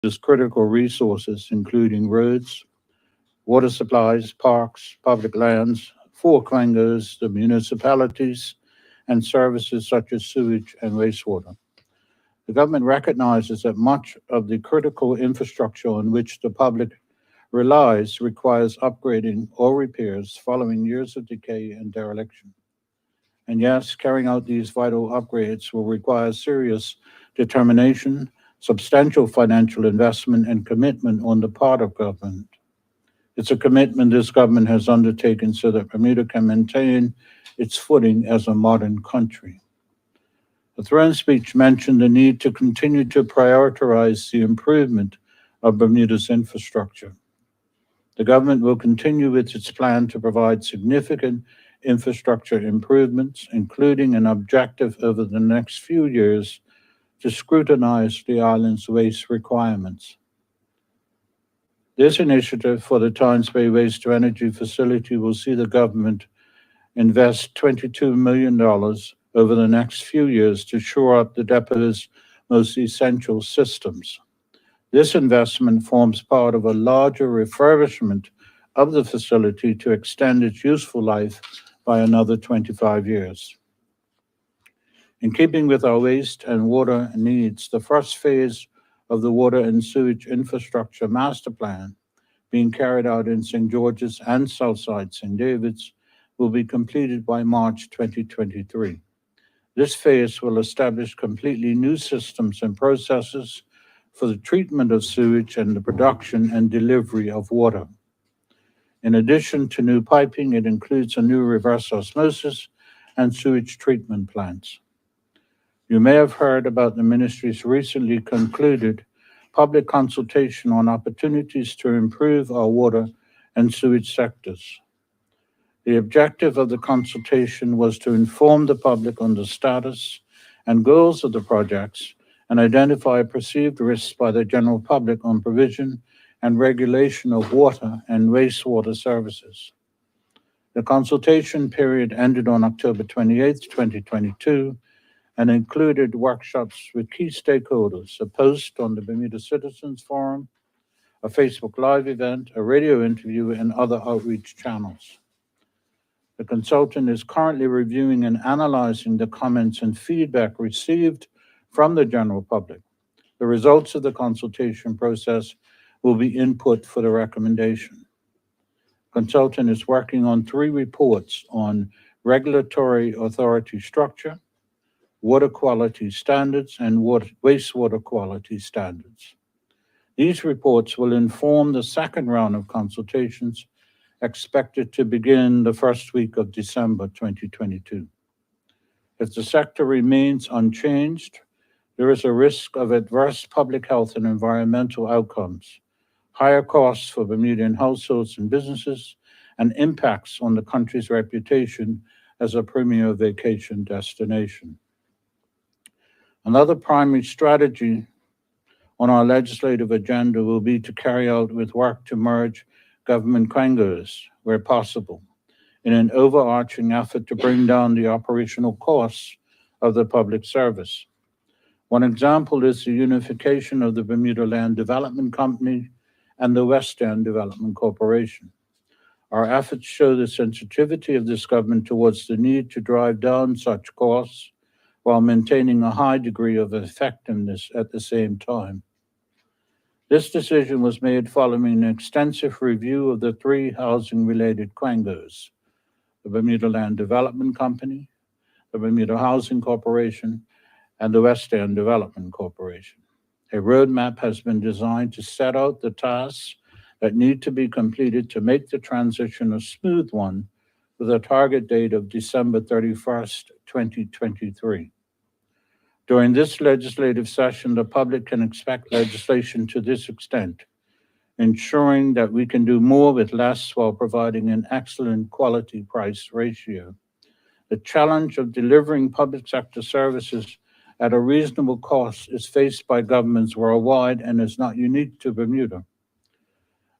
Bermuda's critical resources, including roads, water supplies, parks, public lands, for clangers, the municipalities, and services such as sewage and wastewater. The government recognizes that much of the critical infrastructure on which the public relies requires upgrading or repairs following years of decay and dereliction. And yes, carrying out these vital upgrades will require serious determination, substantial financial investment, and commitment on the part of government. It's a commitment this government has undertaken so that Bermuda can maintain its footing as a modern country. The throne speech mentioned the need to continue to prioritize the improvement of Bermuda's infrastructure. The government will continue with its plan to provide significant infrastructure improvements, including an objective over the next few years to scrutinize the island's waste requirements. This initiative for the Tynes Bay Waste to Energy facility will see the government invest $22 million over the next few years to shore up the depot's most essential systems. This investment forms part of a larger refurbishment of the facility to extend its useful life by another 25 years. In keeping with our waste and water needs, the first phase of the water and sewage infrastructure master plan being carried out in St. George's and Southside St. David's will be completed by March 2023. This phase will establish completely new systems and processes for the treatment of sewage and the production and delivery of water. In addition to new piping, it includes a new reverse osmosis and sewage treatment plants. You may have heard about the ministry's recently concluded public consultation on opportunities to improve our water and sewage sectors. The objective of the consultation was to inform the public on the status and goals of the projects and identify perceived risks by the general public on provision and regulation of water and wastewater services. The consultation period ended on October 28, 2022, and included workshops with key stakeholders, a post on the Bermuda Citizens Forum, a Facebook Live event, a radio interview, and other outreach channels. The consultant is currently reviewing and analyzing the comments and feedback received from the general public. The results of the consultation process will be input for the recommendation. Consultant is working on 3 reports on regulatory authority structure, water quality standards, and wastewater quality standards. These reports will inform the second round of consultations expected to begin the first week of December 2022. If the sector remains unchanged, there is a risk of adverse public health and environmental outcomes, higher costs for Bermudian households and businesses, and impacts on the country's reputation as a premier vacation destination. Another primary strategy on our legislative agenda will be to carry out with work to merge government quangos where possible in an overarching effort to bring down the operational costs of the public service. One example is the unification of the Bermuda Land Development Company and the West End Development Corporation. Our efforts show the sensitivity of this government towards the need to drive down such costs while maintaining a high degree of effectiveness at the same time. This decision was made following an extensive review of the 3 housing-related quangos: the Bermuda Land Development Company, the Bermuda Housing Corporation, and the West End Development Corporation. A roadmap has been designed to set out the tasks that need to be completed to make the transition a smooth one, with a target date of December 31st, 2023. During this legislative session, the public can expect legislation to this extent, ensuring that we can do more with less while providing an excellent quality-price ratio. The challenge of delivering public sector services at a reasonable cost is faced by governments worldwide and is not unique to Bermuda.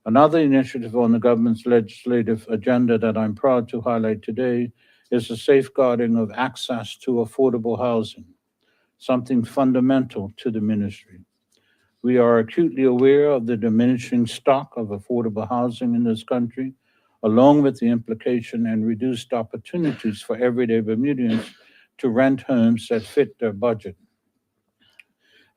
Another initiative on the government's legislative agenda that I'm proud to highlight today is the safeguarding of access to affordable housing, something fundamental to the ministry. We are acutely aware of the diminishing stock of affordable housing in this country, along with the implication and reduced opportunities for everyday Bermudians to rent homes that fit their budget.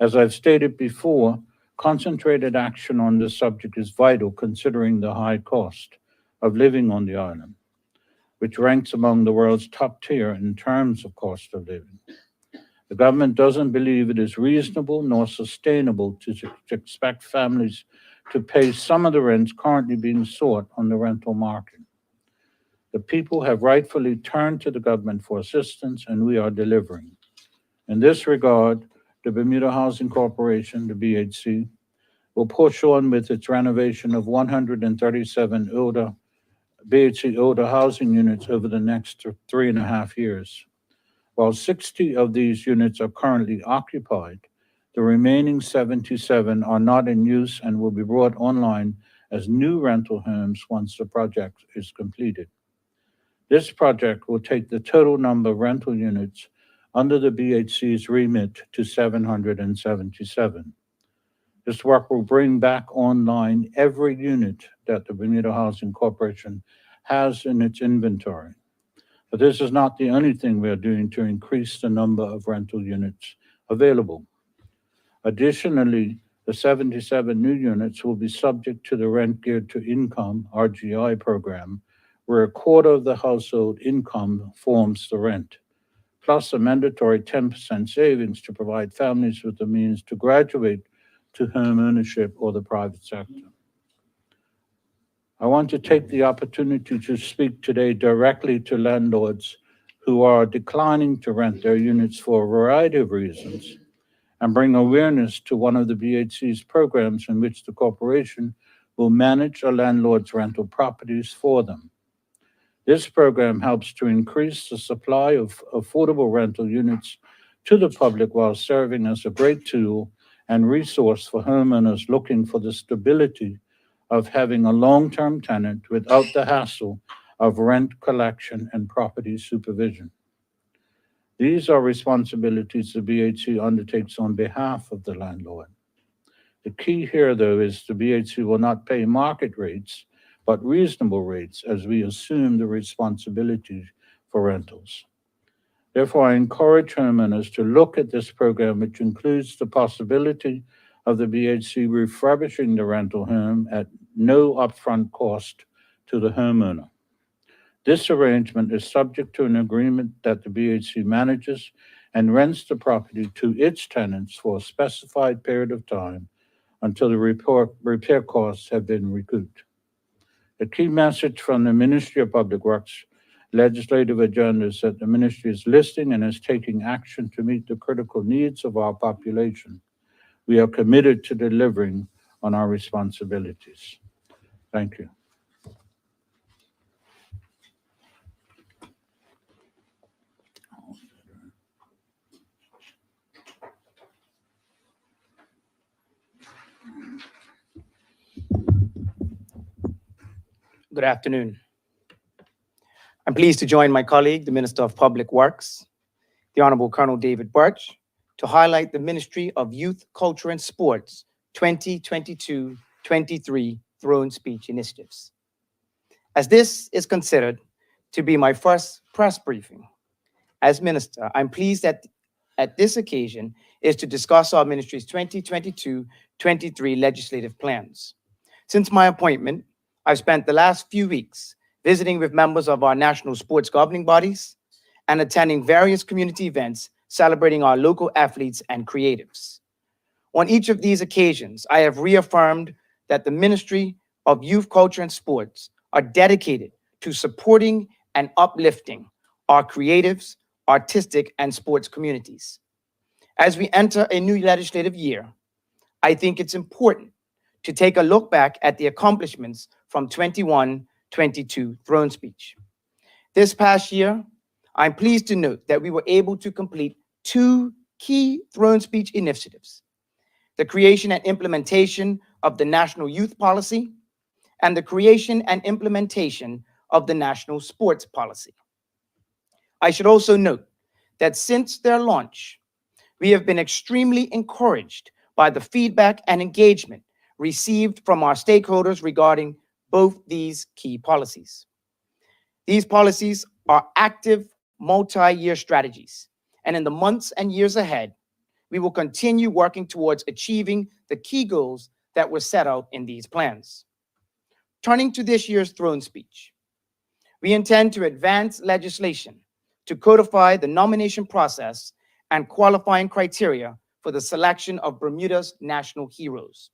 As I've stated before, concentrated action on this subject is vital considering the high cost of living on the island, which ranks among the world's top tier in terms of cost of living. The government doesn't believe it is reasonable nor sustainable to expect families to pay some of the rents currently being sought on the rental market. The people have rightfully turned to the government for assistance, and we are delivering. In this regard, the Bermuda Housing Corporation, the BHC, will push on with its renovation of 137 BHC older housing units over the next 3.5 years. While 60 of these units are currently occupied, the remaining 77 are not in use and will be brought online as new rental homes once the project is completed. This project will take the total number of rental units under the BHC's remit to 777. This work will bring back online every unit that the Bermuda Housing Corporation has in its inventory. But this is not the only thing we are doing to increase the number of rental units available. Additionally, the 77 new units will be subject to the Rent Geared to Income (RGI) program, where a quarter of the household income forms the rent, plus a mandatory 10% savings to provide families with the means to graduate to home ownership or the private sector. I want to take the opportunity to speak today directly to landlords who are declining to rent their units for a variety of reasons and bring awareness to one of the BHC's programs in which the corporation will manage a landlord's rental properties for them. This program helps to increase the supply of affordable rental units to the public while serving as a great tool and resource for homeowners looking for the stability of having a long-term tenant without the hassle of rent collection and property supervision. These are responsibilities the BHC undertakes on behalf of the landlord. The key here, though, is the BHC will not pay market rates, but reasonable rates as we assume the responsibility for rentals. Therefore, I encourage homeowners to look at this program, which includes the possibility of the BHC refurbishing the rental home at no upfront cost to the homeowner. This arrangement is subject to an agreement that the BHC manages and rents the property to its tenants for a specified period of time until the repair costs have been recouped. The key message from the Ministry of Public Works legislative agenda is that the ministry is listening and is taking action to meet the critical needs of our population. We are committed to delivering on our responsibilities. Thank you. Good afternoon. I'm pleased to join my colleague, the Minister of Public Works, the Honorable Colonel David Burch, to highlight the Ministry of Youth, Culture and Sports 2022-23 Throne Speech Initiatives. As this is considered to be my first press briefing as Minister, I'm pleased that at this occasion is to discuss our ministry's 2022-23 legislative plans. Since my appointment, I've spent the last few weeks visiting with members of our national sports governing bodies and attending various community events celebrating our local athletes and creatives. On each of these occasions, I have reaffirmed that the Ministry of Youth, Culture, and Sports are dedicated to supporting and uplifting our creatives, artistic, and sports communities. As we enter a new legislative year, I think it's important to take a look back at the accomplishments from 21-22 Throne Speech. This past year, I'm pleased to note that we were able to complete two key Throne Speech initiatives: the creation and implementation of the National Youth Policy and the creation and implementation of the National Sports Policy. I should also note that since their launch, we have been extremely encouraged by the feedback and engagement received from our stakeholders regarding both these key policies. These policies are active multi-year strategies, and in the months and years ahead, we will continue working towards achieving the key goals that were set out in these plans. Turning to this year's throne speech, we intend to advance legislation to codify the nomination process and qualifying criteria for the selection of Bermuda's national heroes.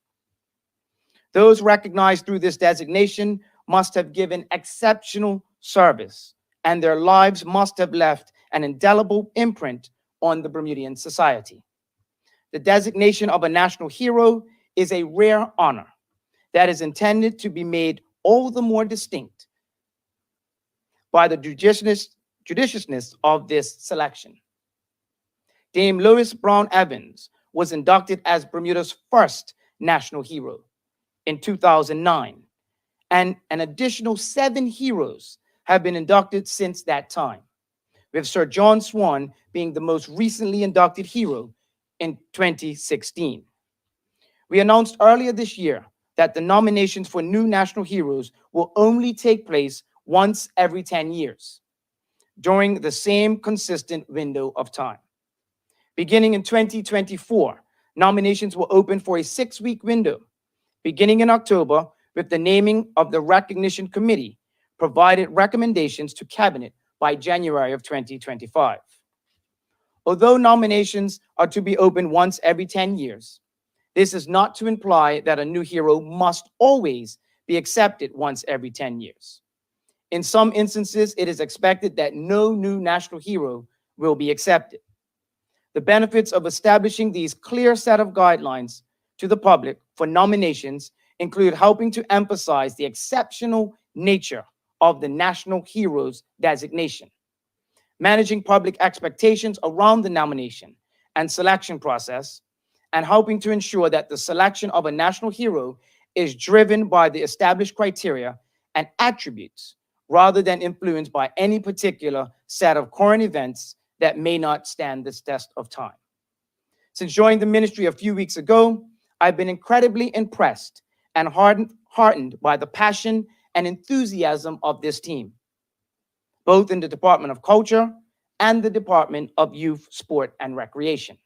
Those recognized through this designation must have given exceptional service, and their lives must have left an indelible imprint on the Bermudian society. The designation of a national hero is a rare honor that is intended to be made all the more distinct by the judiciousness of this selection. Dame Lois Brown Evans was inducted as Bermuda's first national hero in 2009, and an additional 7 heroes have been inducted since that time, with Sir John Swan being the most recently inducted hero in 2016. We announced earlier this year that the nominations for new national heroes will only take place once every 10 years, during the same consistent window of time. Beginning in 2024, nominations will open for a 6-week window, beginning in October, with the naming of the Recognition Committee, provided recommendations to Cabinet by January of 2025. Although nominations are to be open once every 10 years, this is not to imply that a new hero must always be accepted once every 10 years. In some instances, it is expected that no new national hero will be accepted. The benefits of establishing these clear set of guidelines to the public for nominations include helping to emphasize the exceptional nature of the national heroes designation, managing public expectations around the nomination and selection process, and helping to ensure that the selection of a national hero is driven by the established criteria and attributes rather than influenced by any particular set of current events that may not stand this test of time. Since joining the ministry a few weeks ago, I've been incredibly impressed and heartened by the passion and enthusiasm of this team, both in the Department of Culture and the Department of Youth, Sport, and Recreation.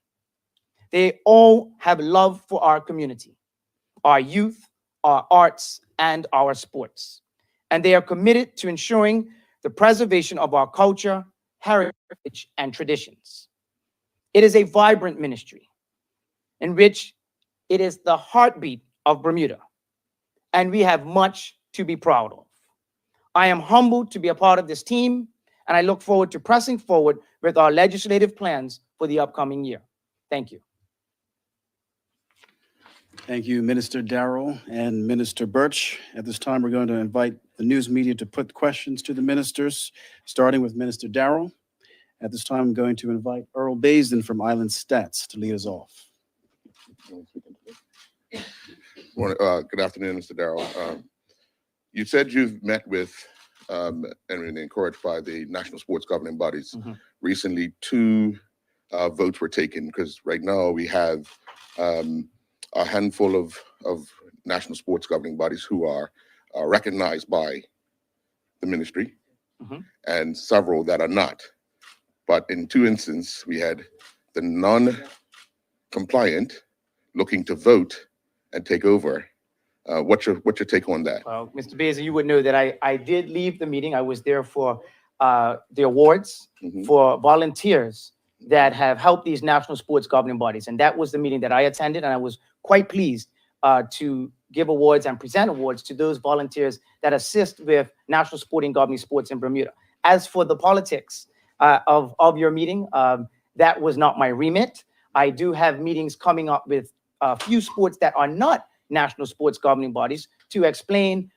They all have love for our community, our youth, our arts, and our sports. And they are committed to ensuring the preservation of our culture, heritage, and traditions. It is a vibrant ministry in which it is the heartbeat of Bermuda, and we have much to be proud of. I am humbled to be a part of this team, and I look forward to pressing forward with our legislative plans for the upcoming year. Thank you. Thank you, Minister Darrell and Minister Burch. At this time, we're going to invite the news media to put questions to the ministers, starting with Minister Darrell. At this time, I'm going to invite Earl Baisden from Island Stats to lead us off. Good afternoon, Mr. Darrell. You said you've met with and been encouraged by the national sports governing bodies. Recently, 2 votes were taken because right now we have a handful of national sports governing bodies who are recognized by the ministry and several that are not. But in 2 instances, we had the non-compliant looking to vote and take over. What's your take on that? Well, Mr. Baisden, you would know that I did leave the meeting. I was there for the awards for volunteers that have helped these national sports governing bodies. And that was the meeting that I attended, and I was quite pleased to give awards and present awards to those volunteers that assist with national sporting governing sports in Bermuda. As for the politics of your meeting, that was not my remit. I do have meetings coming up with a few sports that are not national sports governing bodies to explain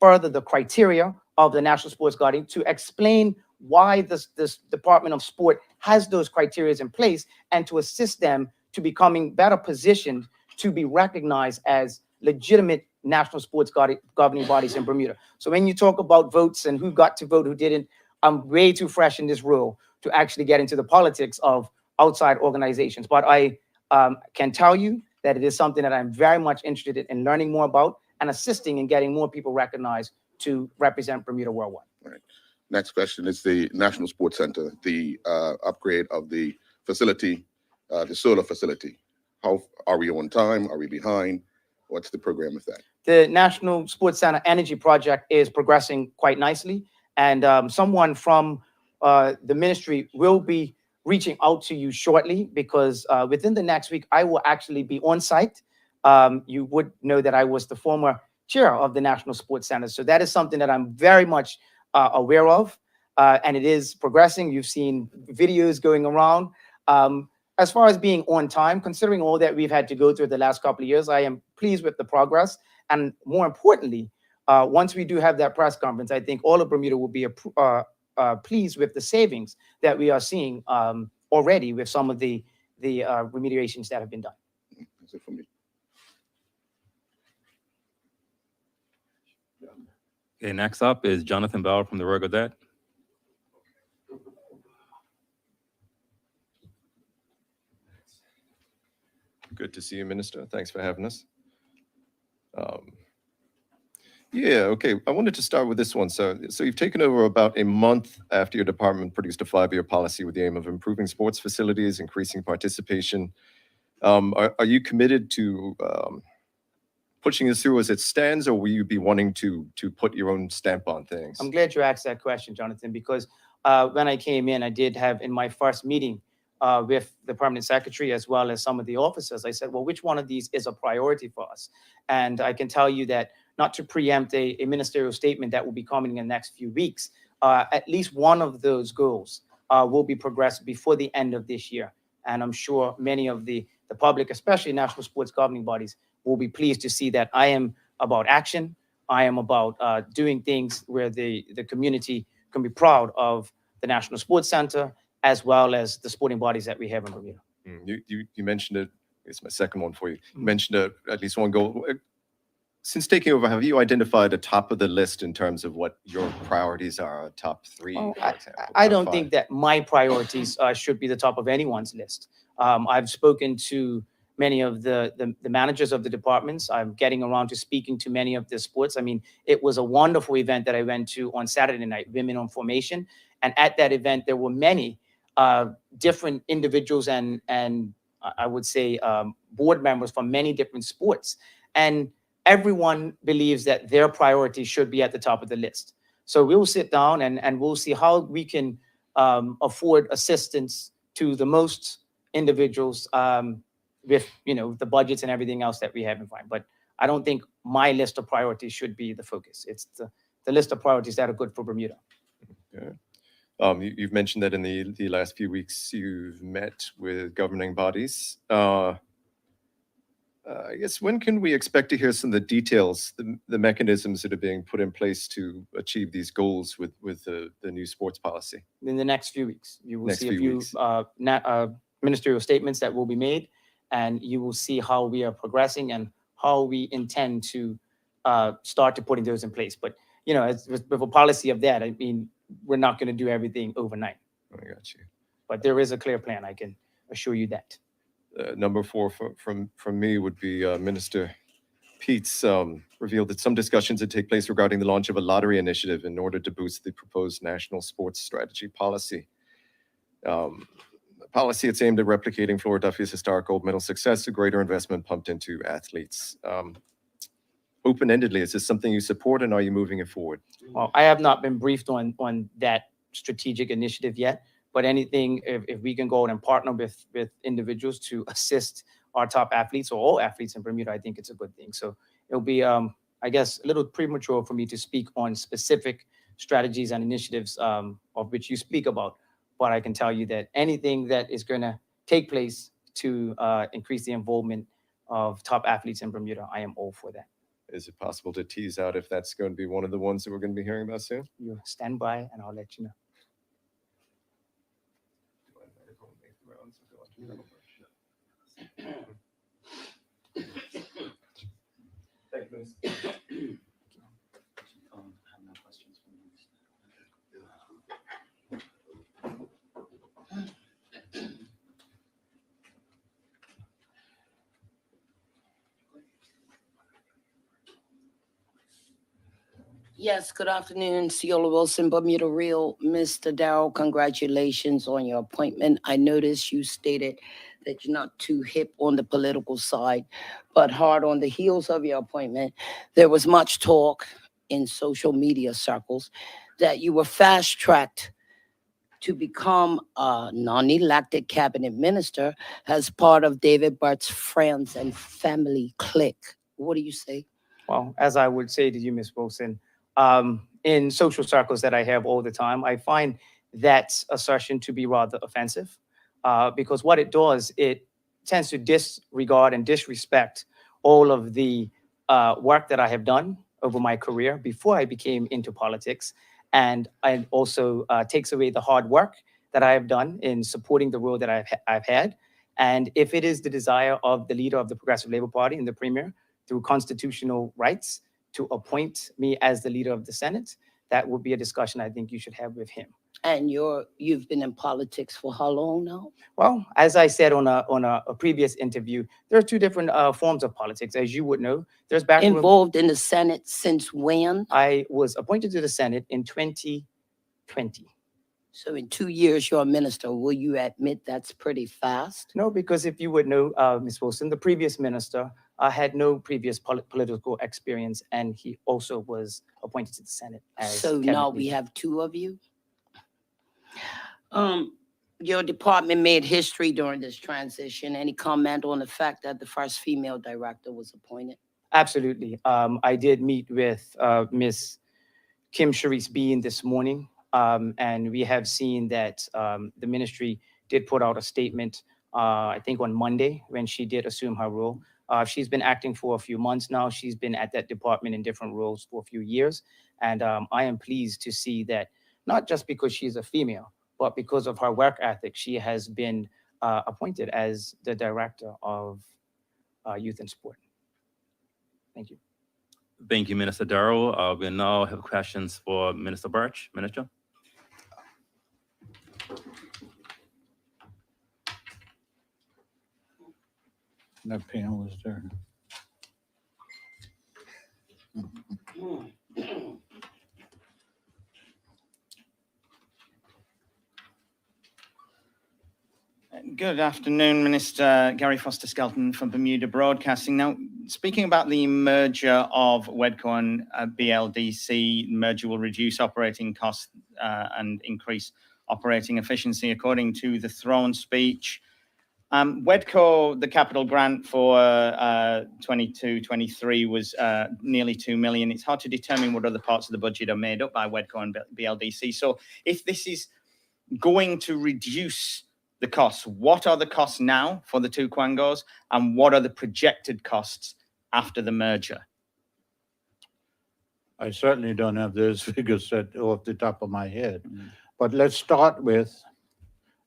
further the criteria of the national sports governing, to explain why this Department of Sport has those criteria in place, and to assist them to becoming better positioned to be recognized as legitimate national sports governing bodies in Bermuda. So when you talk about votes and who got to vote, who didn't, I'm way too fresh in this role to actually get into the politics of outside organizations. But I can tell you that it is something that I'm very much interested in learning more about and assisting in getting more people recognized to represent Bermuda worldwide. Right. Next question is the National Sports Center, the upgrade of the facility, the solar facility. How are we on time? Are we behind? What's the program with that? The National Sports Center Energy Project is progressing quite nicely, and someone from the ministry will be reaching out to you shortly, because within the next week, I will actually be on site. You would know that I was the former chair of the National Sports Center, so that is something that I'm very much aware of, and it is progressing. You've seen videos going around. As far as being on time, considering all that we've had to go through the last couple of years, I am pleased with the progress. And more importantly, once we do have that press conference, I think all of Bermuda will be pleased with the savings that we are seeing already with some of the remediations that have been done. That's it for me. Okay, next up is Jonathan Bell from the Royal Gazette. Good to see you, Minister. Thanks for having us. Yeah, okay. I wanted to start with this one. So you've taken over about a month after your department produced a 5-year policy with the aim of improving sports facilities, increasing participation. Are you committed to pushing this through as it stands, or will you be wanting to put your own stamp on things? I'm glad you asked that question, Jonathan, because when I came in, I did have in my first meeting with the permanent secretary as well as some of the officers, I said, well, which one of these is a priority for us? And I can tell you that, not to preempt a ministerial statement that will be coming in the next few weeks, at least one of those goals will be progressed before the end of this year. And I'm sure many of the public, especially national sports governing bodies, will be pleased to see that I am about action. I am about doing things where the community can be proud of the National Sports Center, as well as the sporting bodies that we have in Bermuda. You mentioned it. It's my second one for you. You mentioned at least one goal. Since taking over, have you identified a top of the list in terms of what your priorities are, top 3, Well, for example? I top don't 5? think that my priorities should be the top of anyone's list. I've spoken to many of the managers of the departments. I'm getting around to speaking to many of the sports. I mean, it was a wonderful event that I went to on Saturday night, Women on Formation. And at that event, there were many different individuals and I would say board members from many different sports. And everyone believes that their priorities should be at the top of the list. So we'll sit down and we'll see how we can afford assistance to the most individuals with, the budgets and everything else that we have in mind. But I don't think my list of priorities should be the focus. It's the list of priorities that are good for Bermuda. Okay. You've mentioned that in the last few weeks you've met with governing bodies. I guess when can we expect to hear some of the details, the mechanisms that are being put in place to achieve these goals with the new sports policy? In the next few weeks, you will Next see a few few ministerial statements that will be made, and you will see how we are progressing and how we intend to start to putting those in place. But, with a policy of that, I mean, we're not going to do everything overnight. I got you. But there is a clear plan, I can assure you that. Number 4 from me would be Minister Peets revealed that some discussions would take place regarding the launch of a lottery initiative in order to boost the proposed national sports strategy policy. Policy it's aimed at replicating Philadelphia's historic gold medal success, a greater investment pumped into athletes. Open-endedly, is this something you support, and are you moving it forward? Well, I have not been briefed on that strategic initiative yet, but anything, if we can go out and partner with individuals to assist our top athletes or all athletes in Bermuda, I think it's a good thing. So it'll be, I guess, a little premature for me to speak on specific strategies and initiatives of which you speak about. But I can tell you that anything that is going to take place to increase the involvement of top athletes in Bermuda, I am all for that. Is it possible to tease out if that's going to be one of the ones that we're going to be hearing about soon? You stand by and I'll let you know. Thank you. Yes, good afternoon, Ciola Wilson, Bermuda Real. Mr. Darrell, congratulations on your appointment. I noticed you stated that you're not too hip on the political side, but hard on the heels of your appointment. There was much talk in social media circles that you were fast-tracked to become a non-elected cabinet minister as part of David Burch's friends and family clique. What do you say? Well, as I would say to you, Ms. Wilson, in social circles that I have all the time, I find that assertion to be rather offensive because what it does, it tends to disregard and disrespect all of the work that I have done over my career before I became into politics. And it also takes away the hard work that I have done in supporting the role that I've had. And if it is the desire of the leader of the Progressive Labor Party and the premier through constitutional rights to appoint me as the leader of the Senate, that would be a discussion I think you should have with him. And you've been in politics for how long now? Well, as I said on a previous interview, there are two different forms of politics. As you would know, there's backroom. Involved in the Senate since when? I was appointed to the Senate in 2020. So in 2 years, you're a minister. Will you admit that's pretty fast? No, because if you would know, Ms. Wilson, the previous minister had no previous political experience, and he also was appointed to the Senate. So now we have two of you? Your department made history during this transition. Any comment on the fact that the first female director was appointed? Absolutely. I did meet with Ms. Kim Sharice Bean this morning, and we have seen that the ministry did put out a statement, I think on Monday, when she did assume her role. She's been acting for a few months now. She's been at that department in different roles for a few years. And I am pleased to see that not just because she's a female, but because of her work ethic, she has been appointed as the director of youth and sport. Thank you. Thank you, Minister Darrell. We now have questions for Minister Burch. Minister? That pen was there. Good afternoon, Minister Gary Foster Skelton from Bermuda Broadcasting. Now, speaking about the merger of WEDCO and BLDC, merger will reduce operating costs and increase operating efficiency, according to the throne speech. WEDCO, the capital grant for 22-23 was nearly 2 million. It's hard to determine what other parts of the budget are made up by WEDCO and BLDC. So if this is going to reduce the costs, what are the costs now for the two Quangos, and what are the projected costs after the merger? I certainly don't have those figures set off the top of my head. But let's start with,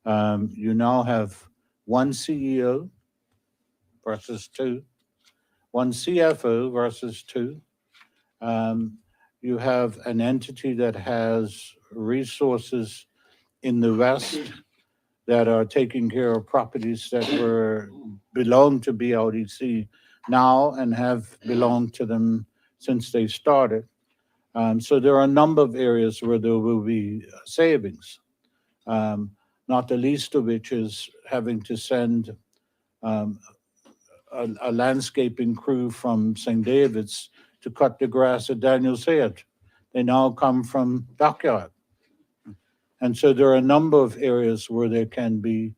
you now have one CEO versus two, one CFO versus two. You have an entity that has resources in the West that are taking care of properties that belong to BLDC now and have belonged to them since they started. So there are a number of areas where there will be savings, not the least of which is having to send a landscaping crew from St. David's to cut the grass at Daniel's Head. They now come from Dockyard. And so there are a number of areas where there can be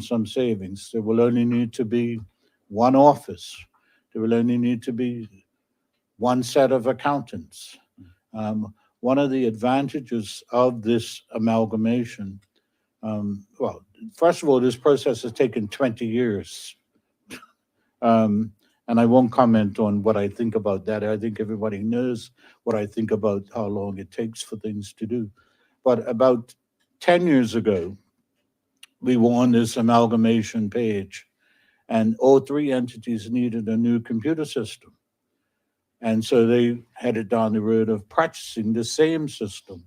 some savings. There will only need to be one office. There will only need to be one set of accountants. One of the advantages of this amalgamation, well, first of all, this process has taken 20 years. And I won't comment on what I think about that. I think everybody knows what I think about how long it takes for things to do. But about 10 years ago, we were on this amalgamation page, and all three entities needed a new computer system. And so they headed down the road of purchasing the same system.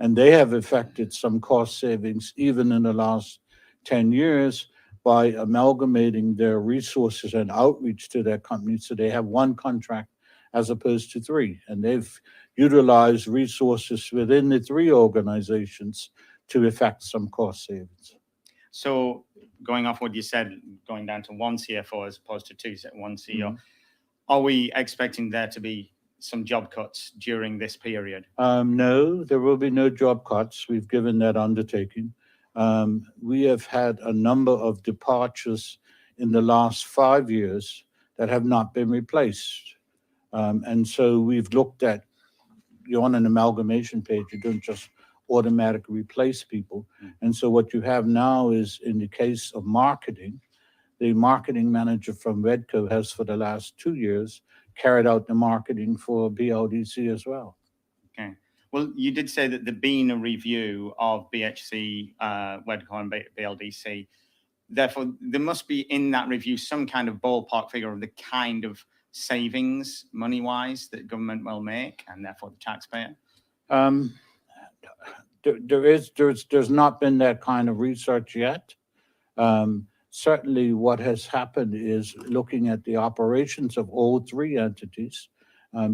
And they have effected some cost savings even in the last 10 years by amalgamating their resources and outreach to their companies. So they have one contract as opposed to 3. And they've utilized resources within the 3 organizations to effect some cost savings. So going off what you said, going down to 1 CFO as opposed to 2, 1 CEO, are we expecting there to be some job cuts during this period? No, there will be no job cuts. We've given that undertaking. We have had a number of departures in the last 5 years that have not been replaced. And so we've looked at, you're on an amalgamation page, you don't just automatically replace people. And so what you have now is, in the case of marketing, the marketing manager from Wedco has for the last 2 years carried out the marketing for BLDC as well. Okay. Well, you did say that there'd been a review of BHC, Wedco and BLDC. Therefore, there must be in that review some kind of ballpark figure of the kind of savings, money-wise, that government will make, and therefore the taxpayer. There's not been that kind of research yet. Certainly what has happened is looking at the operations of all 3 entities,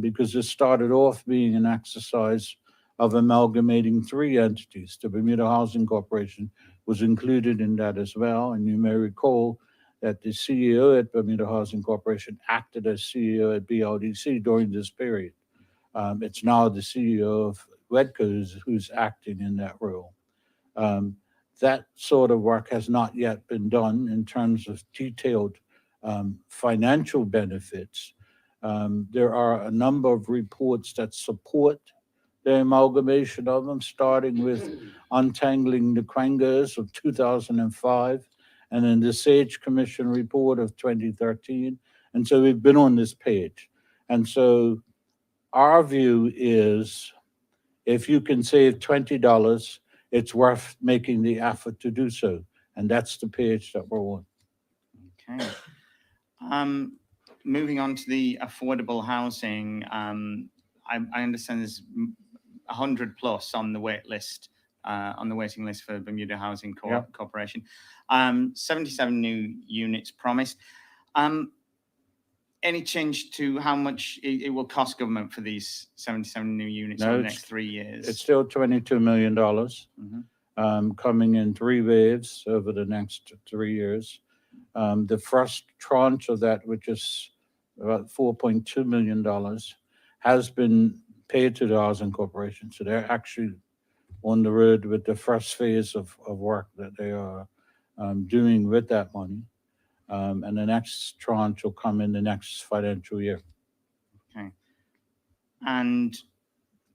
because it started off being an exercise of amalgamating 3 entities. The Bermuda Housing Corporation was included in that as well. And you may recall that the CEO at Bermuda Housing Corporation acted as CEO at BLDC during this period. It's now the CEO of Wedco who's acting in that role. That sort of work has not yet been done in terms of detailed financial benefits. There are a number of reports that support the amalgamation of them, starting with Untangling the Quangos of 2005, and then the Sage Commission report of 2013. And so we've been on this page. And so our view is, if you can save $20, it's worth making the effort to do so. And that's the page that we're on. Okay. Moving on to the affordable housing, I understand there's 100 plus on the wait list, on the waiting list for Bermuda Housing Corporation. 77 new units promised. Any change to how much it will cost government for these 77 new units over the next 3 years? It's still $22 million, coming in 3 waves over the next 3 years. The first tranche of that, which is about $4.2 million, has been paid to the Housing Corporation. So they're actually on the road with the first phase of work that they are doing with that money. And the next tranche will come in the next financial year. Okay. And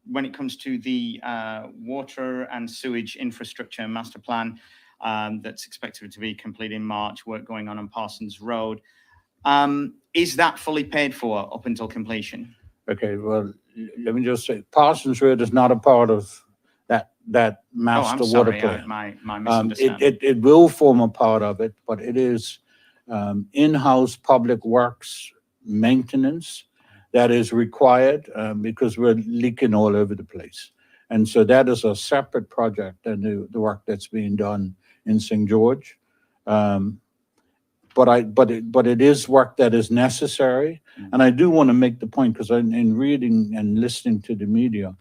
when it comes to the water and sewage infrastructure master plan that's expected to be completed in March, work going on Parsons Road, is that fully paid for up until completion? Okay, well, let me just say, Parsons Road is not a part of that master water plan. My misunderstanding. It will form a part of it, but it is in-house public works maintenance that is required because we're leaking all over the place. And so that is a separate project than the work that's being done in St. George. But it is work that is necessary. And I do want to make the point, because in reading and listening to the media,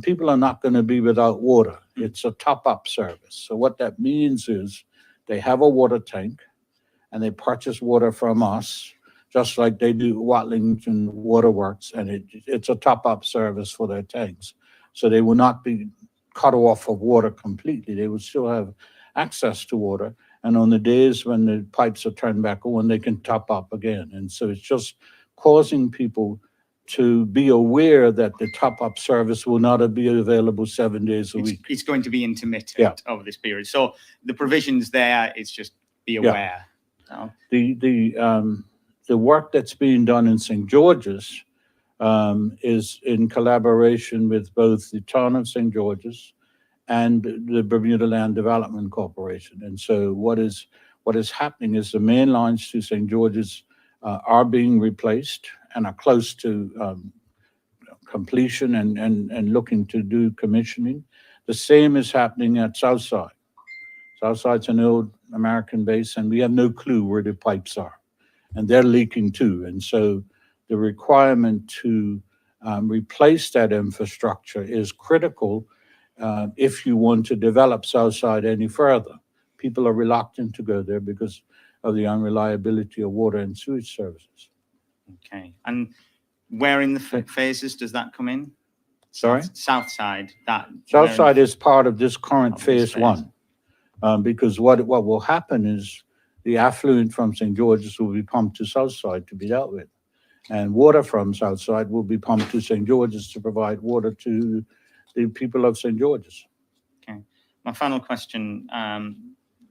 people are not going to be without water. It's a top-up service. So what that means is they have a water tank and they purchase water from us, just like they do Watlington Waterworks, and it's a top-up service for their tanks. So they will not be cut off of water completely. They will still have access to water. And on the days when the pipes are turned back on, they can top up again. And so it's just causing people to be aware that the top-up service will not be available 7 days a week. It's going to be intermittent over this period. So the provisions there, it's just be aware. The work that's being done in St. George's is in collaboration with both the town of St. George's and the Bermuda Land Development Corporation. And so what is happening is the main lines to St. George's are being replaced and are close to completion and looking to do commissioning. The same is happening at Southside. Southside's an old American base, and we have no clue where the pipes are. And they're leaking too. And so the requirement to replace that infrastructure is critical if you want to develop Southside any further. People are reluctant to go there because of the unreliability of water and sewage services. Okay. And where in the phases does that come in? Sorry? South side. Southside is part of this current Of this phase phase. one, because what will happen is the affluent from St. George's will be pumped to Southside to be dealt with. And water from Southside will be pumped to St. George's to provide water to the people of St. George's. Okay. My final question.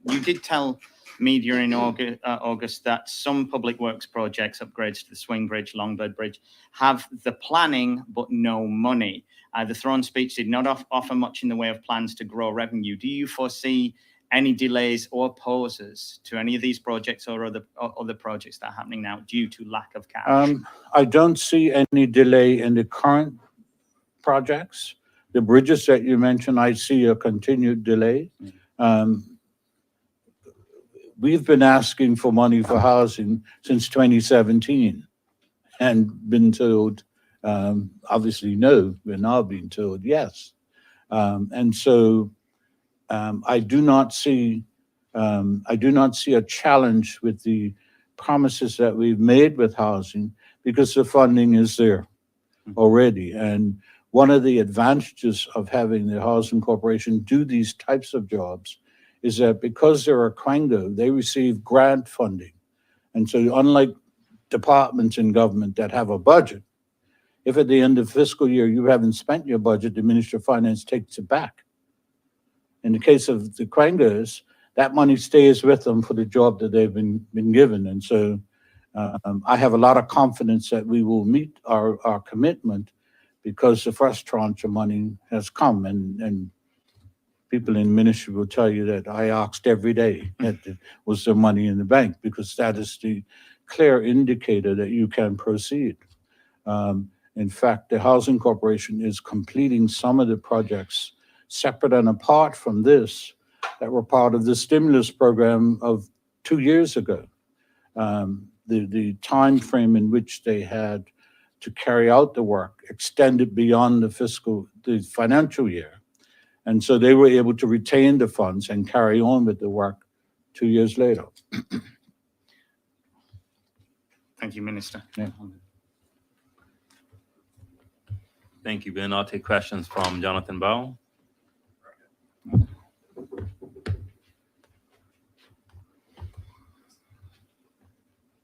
You did tell media in August that some public works projects, upgrades to the Swing Bridge, Longbird Bridge, have the planning but no money. The throne speech did not offer much in the way of plans to grow revenue. Do you foresee any delays or pauses to any of these projects or other projects that are happening now due to lack of cash? I don't see any delay in the current projects. The bridges that you mentioned, I see a continued delay. We've been asking for money for housing since 2017 and been told, obviously, no. We're now being told yes. And so I do not see a challenge with the promises that we've made with housing because the funding is there already. And one of the advantages of having the Housing Corporation do these types of jobs is that because they're a Quango, they receive grant funding. And so unlike departments in government that have a budget, if at the end of fiscal year you haven't spent your budget, the Ministry of Finance takes it back. In the case of the Quangos, that money stays with them for the job that they've been given. And so I have a lot of confidence that we will meet our commitment because the first tranche of money has come, and people in ministry will tell you that I asked every day that was there money in the bank, because that is the clear indicator that you can proceed. In fact, the Housing Corporation is completing some of the projects separate and apart from this that were part of the stimulus program of 2 years ago. The time frame in which they had to carry out the work extended beyond the financial year. And so they were able to retain the funds and carry on with the work 2 years later. Thank you, Minister. Yeah. Thank you, Ben. I'll take questions from Jonathan Bow.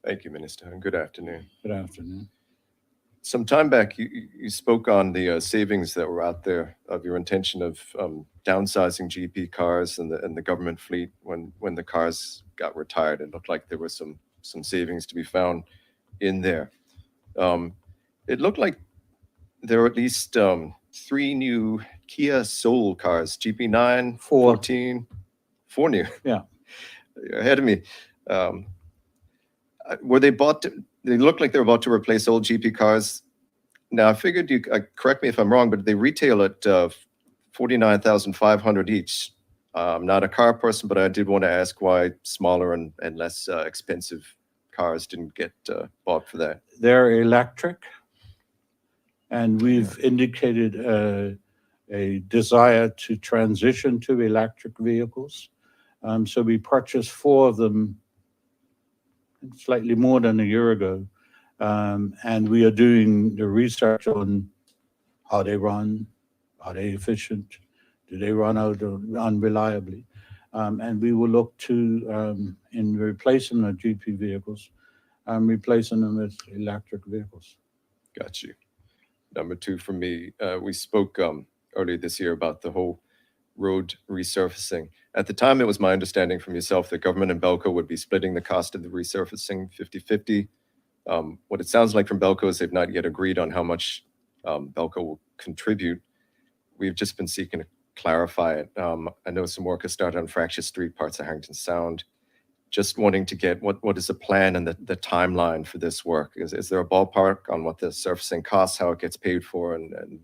Thank you, Minister, and good afternoon. Good afternoon. Some time back, you spoke on the savings that were out there of your intention of downsizing GP cars and the government fleet when the cars got retired. It looked like there was some savings to be found in there. It looked like there were at least 3 new Kia Soul cars, GP9, 14, 4 new. Yeah. You're ahead of me. Were they bought? They look like they're about to replace old GP cars. Now, I figured you, correct me if I'm wrong, but they retail at $49,500 each. I'm not a car person, but I did want to ask why smaller and less expensive cars didn't get bought for that. They're electric, and we've indicated a desire to transition to electric vehicles. So we purchased 4 of them slightly more than a year ago. And we are doing the research on how they run, are they efficient, do they run out unreliably? And we will look to, in replacing the GP vehicles, replacing them with electric vehicles. Got you. Number 2 for me, we spoke earlier this year about the whole road resurfacing. At the time, it was my understanding from yourself that government and Belco would be splitting the cost of the resurfacing 50-50. What it sounds like from Belco is they've not yet agreed on how much Belco will contribute. We've just been seeking to clarify it. I know some work has started on Fracture Street, parts of Harrington Sound. Just wanting to get what is the plan and the timeline for this work? Is there a ballpark on what the surfacing costs, how it gets paid for, and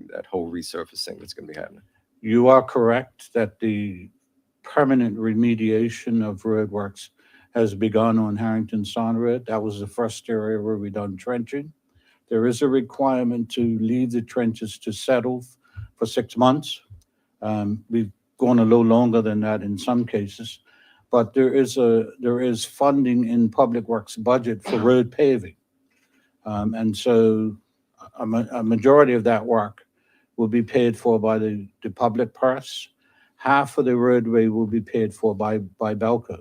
that whole resurfacing that's going to be happening? You are correct that the permanent remediation of roadworks has begun on Harrington Sound Road. That was the first area where we done trenching. There is a requirement to leave the trenches to settle for 6 months. We've gone a little longer than that in some cases, but there is funding in Public Works budget for road paving. And so a majority of that work will be paid for by the public purse. Half of the roadway will be paid for by Belco.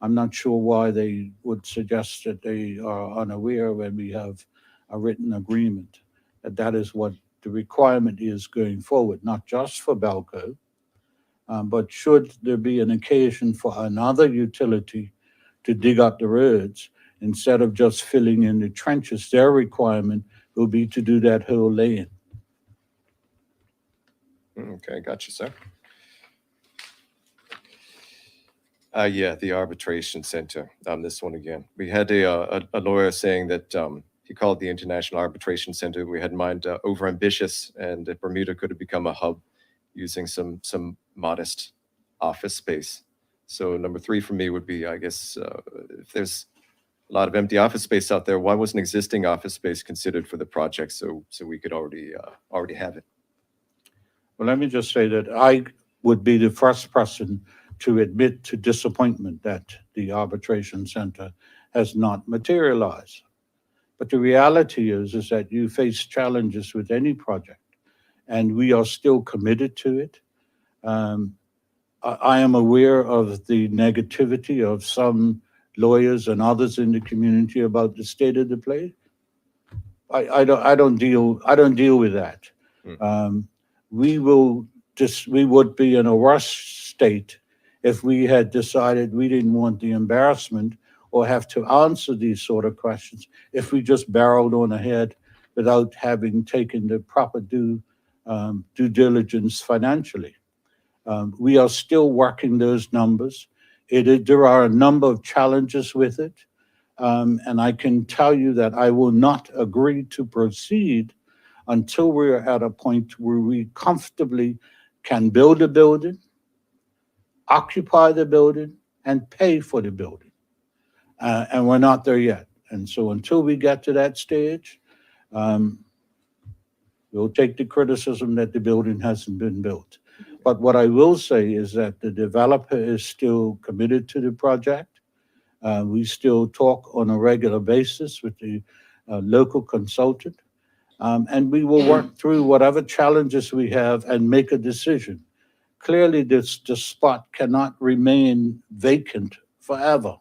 I'm not sure why they would suggest that they are unaware when we have a written agreement that is what the requirement is going forward, not just for Belco, but should there be an occasion for another utility to dig up the roads, instead of just filling in the trenches, their requirement will be to do that whole lane. Okay, got you, sir. Yeah, the arbitration center, this one again. We had a lawyer saying that he called the International Arbitration Center, we had in mind overambitious, and that Bermuda could have become a hub using some modest office space. So number 3 for me would be, I guess, if there's a lot of empty office space out there, why wasn't existing office space considered for the project so we could already have it? Well, let me just say that I would be the first person to admit to disappointment that the arbitration center has not materialized. But the reality is that you face challenges with any project, and we are still committed to it. I am aware of the negativity of some lawyers and others in the community about the state of the play. I don't deal with that. We would be in a worse state if we had decided we didn't want the embarrassment or have to answer these sort of questions if we just barreled on ahead without having taken the proper due diligence financially. We are still working those numbers. There are a number of challenges with it, and I can tell you that I will not agree to proceed until we're at a point where we comfortably can build a building, occupy the building, and pay for the building. And we're not there yet. And so until we get to that stage, we'll take the criticism that the building hasn't been built. But what I will say is that the developer is still committed to the project. We still talk on a regular basis with the local consultant. And we will work through whatever challenges we have and make a decision. Clearly, the spot cannot remain vacant forever.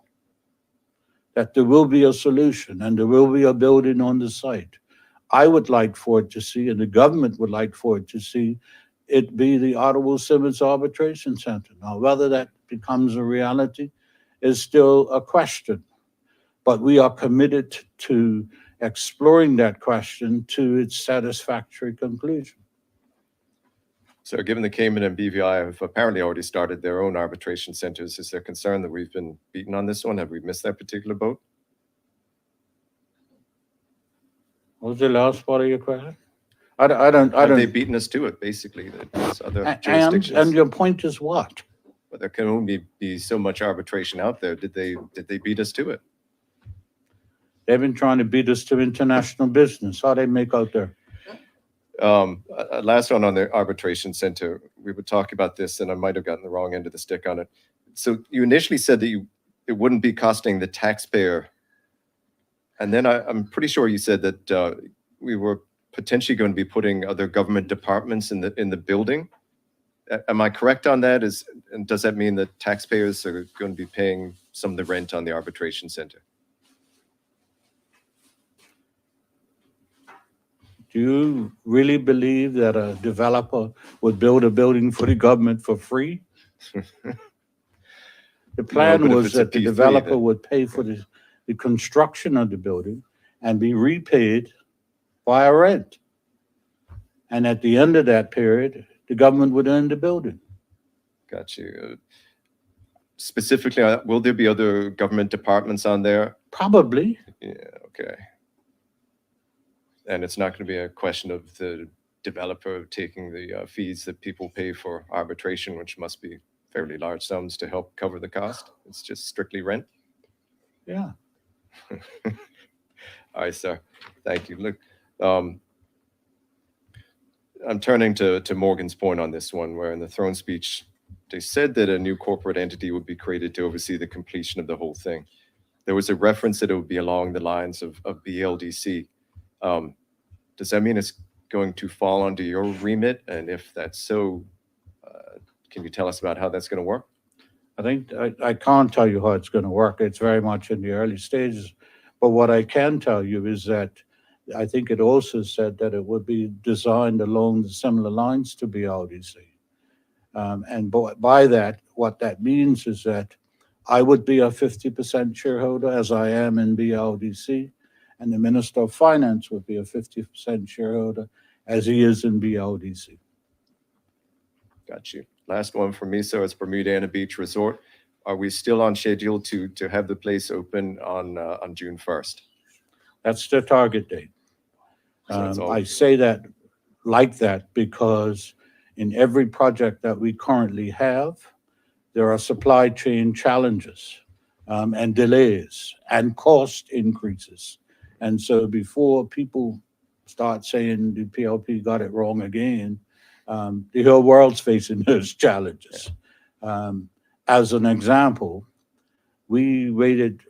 That there will be a solution and there will be a building on the site. I would like for it to see, and the government would like for it to see, it be the Ottawa Simmons Arbitration Center. Now, whether that becomes a reality is still a question, but we are committed to exploring that question to its satisfactory conclusion. So given the Cayman and BVI have apparently already started their own arbitration centers, is there concern that we've been beaten on this one? Have we missed that particular boat? What was the last part of your question? Have they beaten us to it, basically? There's other jurisdictions. And your point is what? But there can only be so much arbitration out there. Did they beat us to it? They've been trying to beat us to international business. How they make out there? Last one on the arbitration center, we were talking about this, and I might have gotten the wrong end of the stick on it. So you initially said that it wouldn't be costing the taxpayer, and then I'm pretty sure you said that we were potentially going to be putting other government departments in the building. Am I correct on that? And does that mean that taxpayers are going to be paying some of the rent on the arbitration center? Do you really believe that a developer would build a building for the government for free? The plan was that the developer would pay for the construction of the building and be repaid by a rent. And at the end of that period, the government would own the building. Got you. Specifically, will there be other government departments on there? Probably. Yeah, okay. And it's not going to be a question of the developer taking the fees that people pay for arbitration, which must be fairly large sums to help cover the cost. It's just strictly rent. Yeah. All right, sir. Thank you. Look, I'm turning to Morgan's point on this one, where in the throne speech, they said that a new corporate entity would be created to oversee the completion of the whole thing. There was a reference that it would be along the lines of BLDC. Does that mean it's going to fall under your remit? And if that's so, can you tell us about how that's going to work? I think I can't tell you how it's going to work. It's very much in the early stages. But what I can tell you is that I think it also said that it would be designed along the similar lines to BLDC. And by that, what that means is that I would be a 50% shareholder, as I am in BLDC, and the Minister of Finance would be a 50% shareholder, as he is in BLDC. Got you. Last one for me, sir. It's Bermuda Beach Resort. Are we still on schedule to have the place open on June 1st? That's the target date. So that's all. I say that like that because in every project that we currently have, there are supply chain challenges and delays and cost increases. And so before people start saying the PLP got it wrong again, the whole world's facing those challenges. As an example, we waited,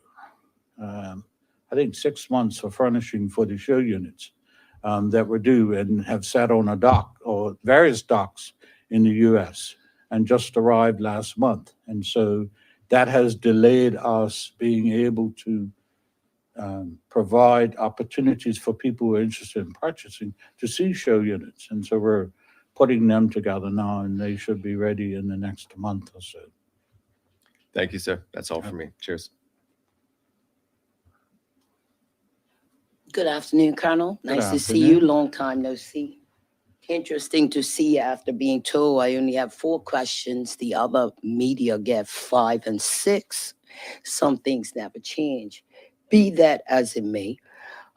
I think, 6 months for furnishing for the show units that were due and have sat on a dock or various docks in the US and just arrived last month. And so that has delayed us being able to provide opportunities for people who are interested in purchasing to see show units. And so we're putting them together now, and they should be ready in the next month or so. Thank you, sir. That's all for me. Cheers. Good afternoon, Colonel. Good Nice to see you. afternoon. Long time no see. Interesting to see after being told I only have 4 questions. The other media get 5 and 6. Some things never change. Be that as it may.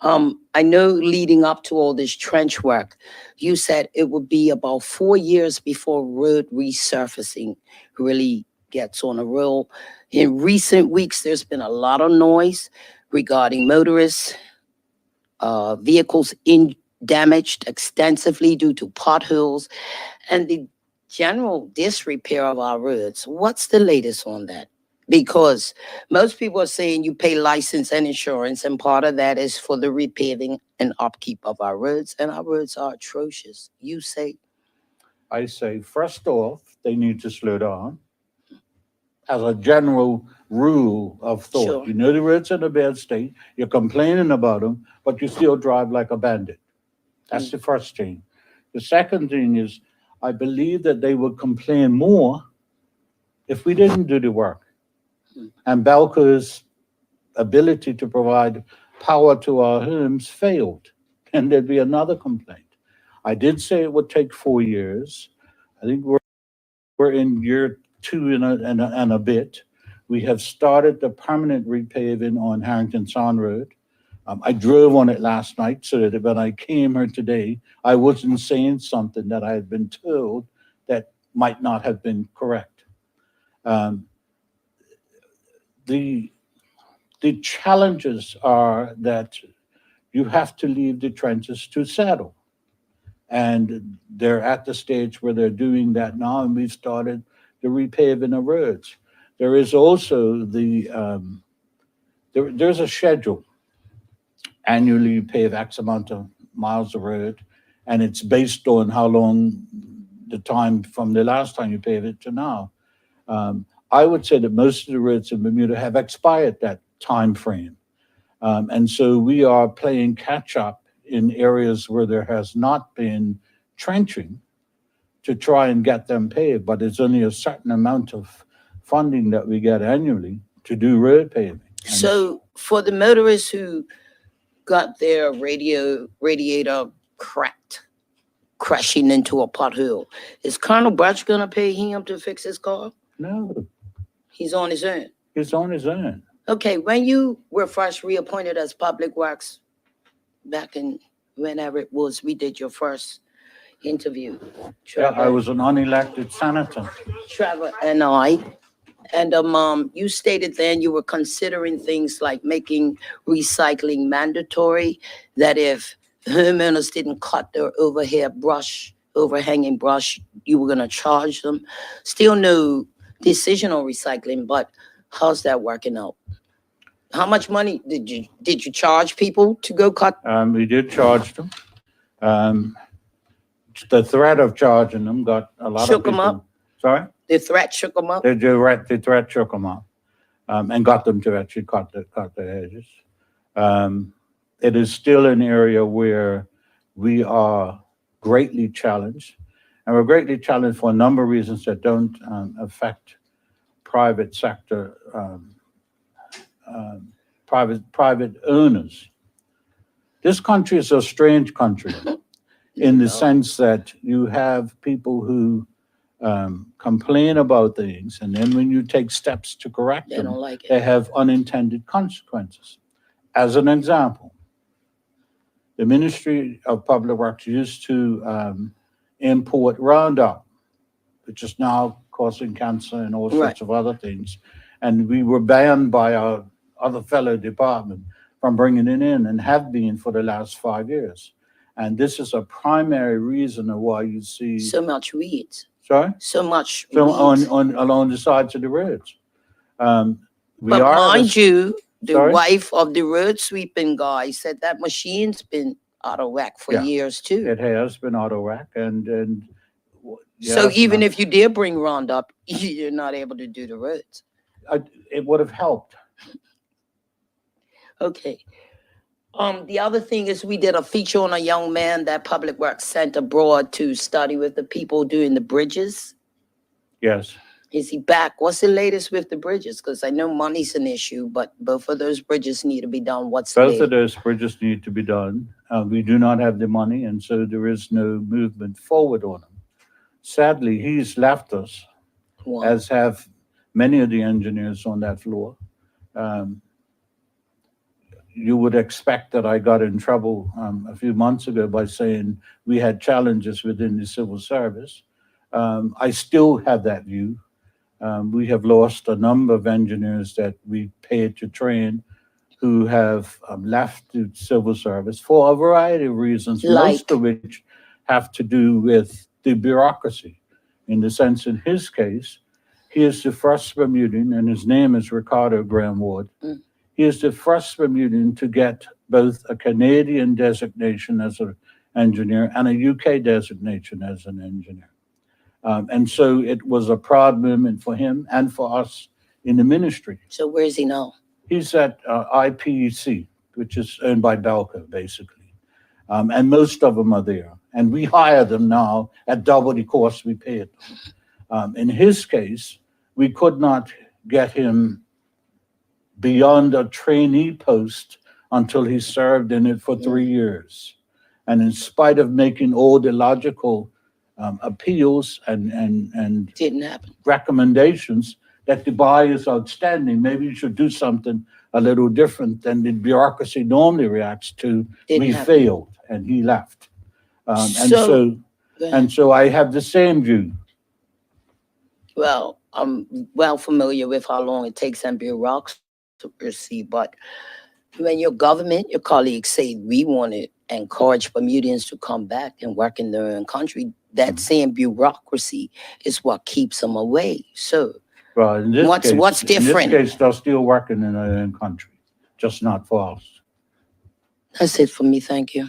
I know leading up to all this trench work, you said it would be about 4 years before road resurfacing really gets on a roll. In recent weeks, there's been a lot of noise regarding motorists, vehicles damaged extensively due to potholes, and the general disrepair of our roads. What's the latest on that? Because most people are saying you pay license and insurance, and part of that is for the repaving and upkeep of our roads, and our roads are atrocious. You say? I say, first off, they need to slow down as a general rule of thought. Sure. You know the road's in a bad state, you're complaining about them, but you still drive like a bandit. That's the first thing. The second thing is, I believe that they would complain more if we didn't do the work. And Balco's ability to provide power to our homes failed, and there'd be another complaint. I did say it would take 4 years. I think we're in year 2 and a bit. We have started the permanent repaving on Harrington Sound Road. I drove on it last night so that when I came here today, I wasn't saying something that I had been told that might not have been correct. The challenges are that you have to leave the trenches to settle. And they're at the stage where they're doing that now, and we've started the repaving of roads. There is also there's a schedule. Annually, you pave X amount of miles of road, and it's based on how long the time from the last time you pave it to now. I would say that most of the roads in Bermuda have expired that time frame. And so we are playing catch up in areas where there has not been trenching to try and get them paved, but it's only a certain amount of funding that we get annually to do road paving. And So for the motorists who got their radiator cracked, crashing into a pothole, is Colonel Burch gonna pay him to fix his car? no, He's on his own. he's on his own. Okay, when you were first reappointed as Public Works, back in whenever it was, we did your first interview. Yeah, I was an unelected senator. Trevor and I, And you stated then you were considering things like making recycling mandatory, that if homeowners didn't cut their overhanging brush, you were going to charge them. Still no decision on recycling, but how's that working out? How much money did you charge people to go cut? We did charge them. The threat of charging them got a lot Shook of 'em people. up? Sorry? The threat shook them up? The threat shook them up, and got them to actually cut the hedges. It is still an area where we are greatly challenged, and we're greatly challenged for a number of reasons that don't affect private sector, private owners. This country is a strange country in the sense that you have people who complain about things, and then when you take steps to correct They them, don't like they it. have unintended consequences. As an example, the Ministry of Public Works used to import Roundup, which is now causing cancer and all Right. sorts of other things. And we were banned by our other fellow department from bringing it in, and have been for the last 5 years. And this is a primary reason of why you see, So much weeds. sorry? So much So weeds. along the sides of the roads. We But are mind you, the Sorry? wife of the road sweeping guy said that machine's been out of whack for Yeah. years too. It has been out of whack, and So yes, even ma'am. if you did bring Roundup, you're not able to do the roads. It would have helped. Okay. The other thing is we did a feature on a young man that Public Works sent abroad to study with the people doing the bridges. Yes. Is he back? What's the latest with the bridges? Because I know money's an issue, but both of those bridges need to be done. What's the Both of latest? those bridges need to be done. We do not have the money, and so there is no movement forward on them. Sadly, he's left us, One. as have many of the engineers on that floor. You would expect that I got in trouble a few months ago by saying we had challenges within the civil service. I still have that view. We have lost a number of engineers that we paid to train who have left the civil service for a variety of reasons, most of which have to do with the bureaucracy. In the sense, in his case, he is the first Bermudian, and his name is Ricardo Graham Ward. Mm. He is the first Bermudian to get both a Canadian designation as an engineer and a UK designation as an engineer. And so it was a proud moment for him and for us in the ministry. So where is he now? He's at IPEC, which is owned by Belco, basically. And most of them are there. And we hire them now at double the cost we paid them. In his case, we could not get him beyond a trainee post until he served in it for 3 years. And in spite of making all the logical appeals and Didn't happen. recommendations that the buy is outstanding, maybe you should do something a little different than the bureaucracy normally reacts to. Didn't We happen. failed, and he left. So- And so I have the same view. Well, I'm well familiar with how long it takes and bureaucracy, but when your government, your colleagues say we want to encourage Bermudians to come back and work in their own country, that same bureaucracy is what keeps them away. So Well, in this What's- case, what's different? In this case, they're still working in their own country, just not for us. that's it for me. Thank you.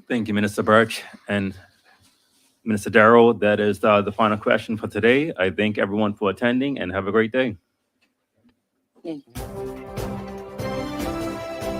Thank you, Minister Burch and Minister Darrell. That is the final question for today. I thank everyone for attending and have a great day. Thank you.